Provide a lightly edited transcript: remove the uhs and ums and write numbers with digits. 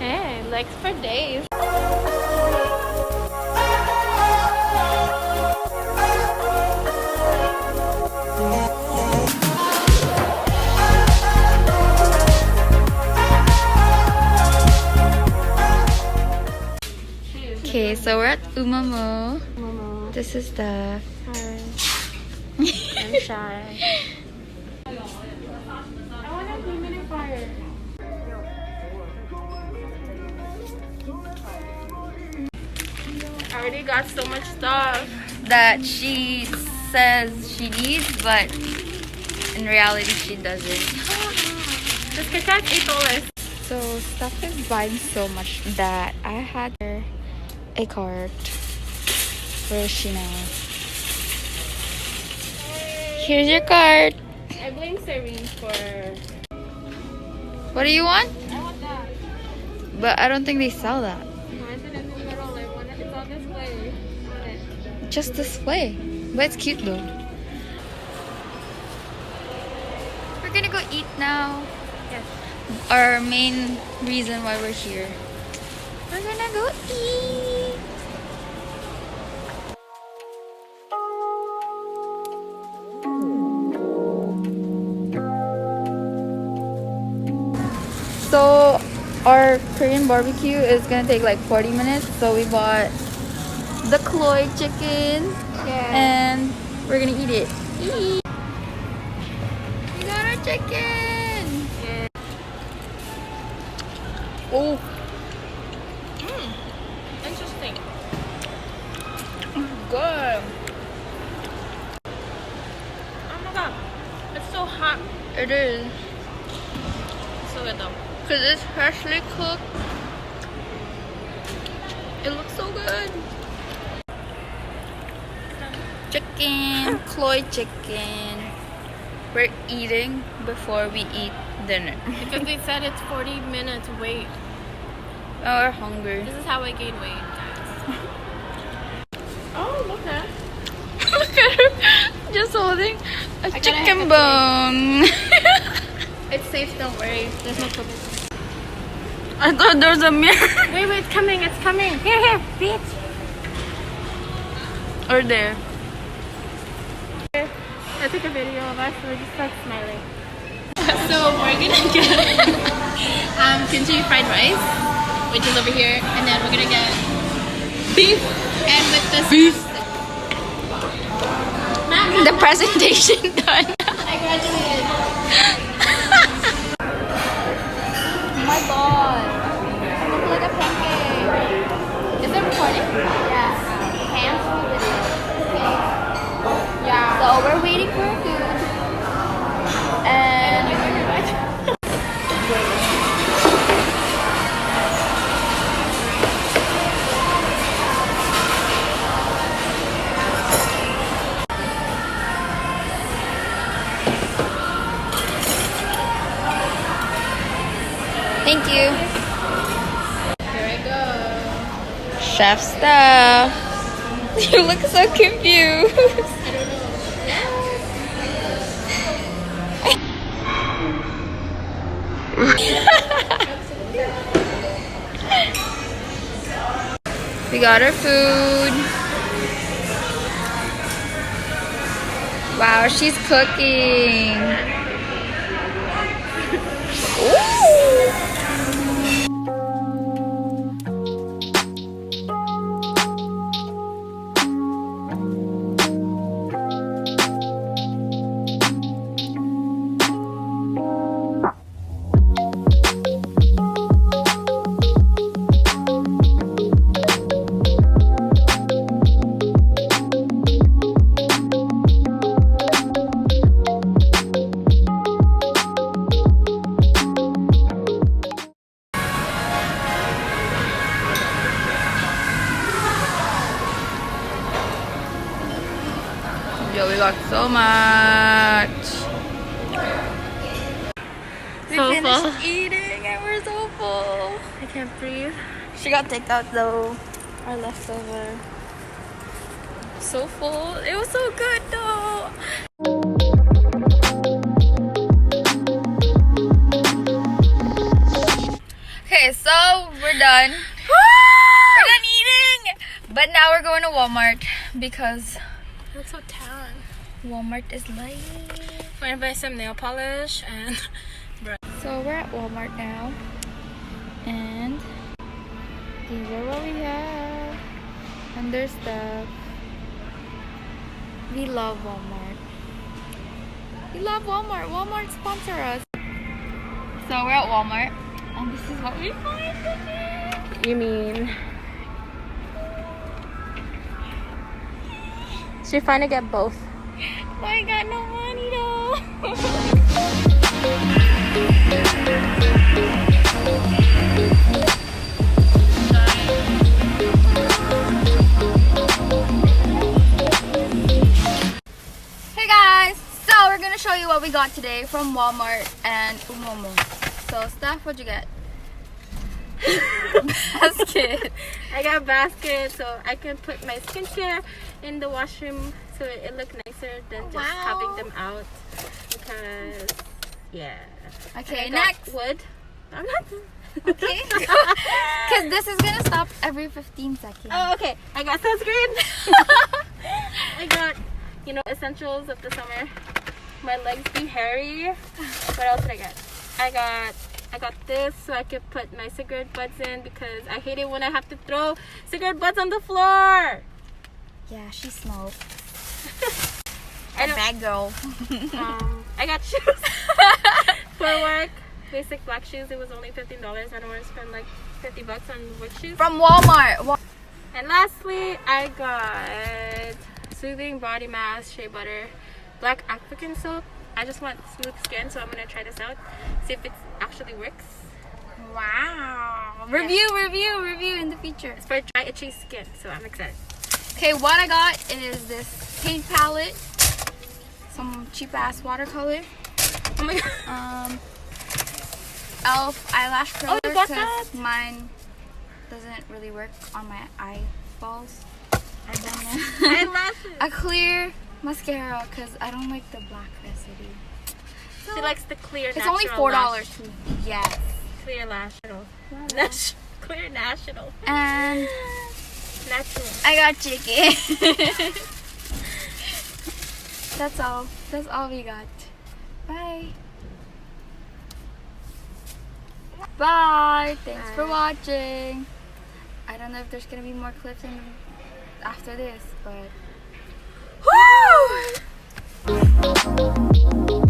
Hey, legs for days. Okay, so we're at oomomo. Momo. This is the... Hi. I'm shy. I want a humidifier. I already got so much stuff. that she says she needs, but in reality she doesn't. This Kit Kat's $8. So Steph is buying so much that I had her a cart. Where is she now? Here's your card. I blame Serene for... What do you want? I want that. But I don't think they sell that. Mine's in the middle. I want it. It's on display. I want it. Just display. But it's cute though. We're gonna go eat now. Yes. Our main reason why we're here. We're gonna go eat. So our Korean barbecue is gonna take like 40 minutes. So we bought the Kloy chicken Yeah. and we're gonna eat it. Eat. We got our chicken. Yeah. Oh, Interesting. good. Oh my god. It's so hot. It is. So good though. Cause it's freshly cooked. It looks so good. Chicken, Kloy chicken. We're eating before we eat dinner. Because they said it's 40 minutes wait. Oh, we're hungry. This is how I gain weight, guys. Oh, look at. Look at her, just holding a gotta chicken have bone. It's safe, don't worry. There's no trouble. I thought there was a mirror. Wait, it's coming, it's coming. Here, bitch. Or there. I took a video of us, so we just start smiling. So we're gonna get kimchi fried rice, which is over here, and then we're gonna get beef, and with this beef. The presentation done. I graduated. Oh my god. I look like a pancake. Is it recording? Yeah. Hands video. Yeah. So we're waiting for food. And thank you. Here I go. Chef Steph. You look so confused. I don't know. We got our food. Wow, she's cooking. Ooh. Yo, we got so much. We So finished full. eating and we're so full. I can't breathe. She got takeout though. Our leftover. So full. It was so good though. Okay, so we're done. We're done eating. But now we're going to Walmart because That's so tan. Walmart is light. We're gonna buy some nail polish and So we're at Walmart now, and these are what we have. And there's stuff. We love Walmart. We love Walmart. Walmart sponsor us. So we're at Walmart, and this is what we find. you mean she finally get both. But I got no money though. Hey guys, so we're gonna show you what we got today from Walmart and oomomo. So Steph, what'd you get? Basket. I got a basket so I can put my skincare in the washroom so it look nicer than just having them out because yeah. Okay, And I got next. wood. I'm not. Okay. Because this is gonna stop every 15 seconds. Oh, okay. I got sunscreen. I got, essentials of the summer. My legs be hairy. What else did I get? I got this so I could put my cigarette butts in because I hate it when I have to throw cigarette butts on the floor. Yeah, she smokes. I A don't- bad girl. I got shoes for work. Basic black shoes. It was only $15. I don't want to spend like $50 on work shoes. From Walmart. And lastly, I got soothing body mask, shea butter, black African soap. I just want smooth skin, so I'm gonna try this out, see if it actually works. Wow. Review in the future. It's for dry, itchy skin, so I'm excited. Okay, what I got is this paint palette, some cheap ass watercolor, Oh my god. elf eyelash curler you got because that? mine doesn't really work on my eyeballs. I don't know. Eyelashes. A clear mascara because I don't like the black recipe. She likes the clear. It's only natural lash. $4 too. Yes. Clear national. Clear national. And Natural. I got chicken. That's all. That's all we got. Bye. Bye. Thanks for watching. I don't know if there's gonna be more clips after this, but. Woo!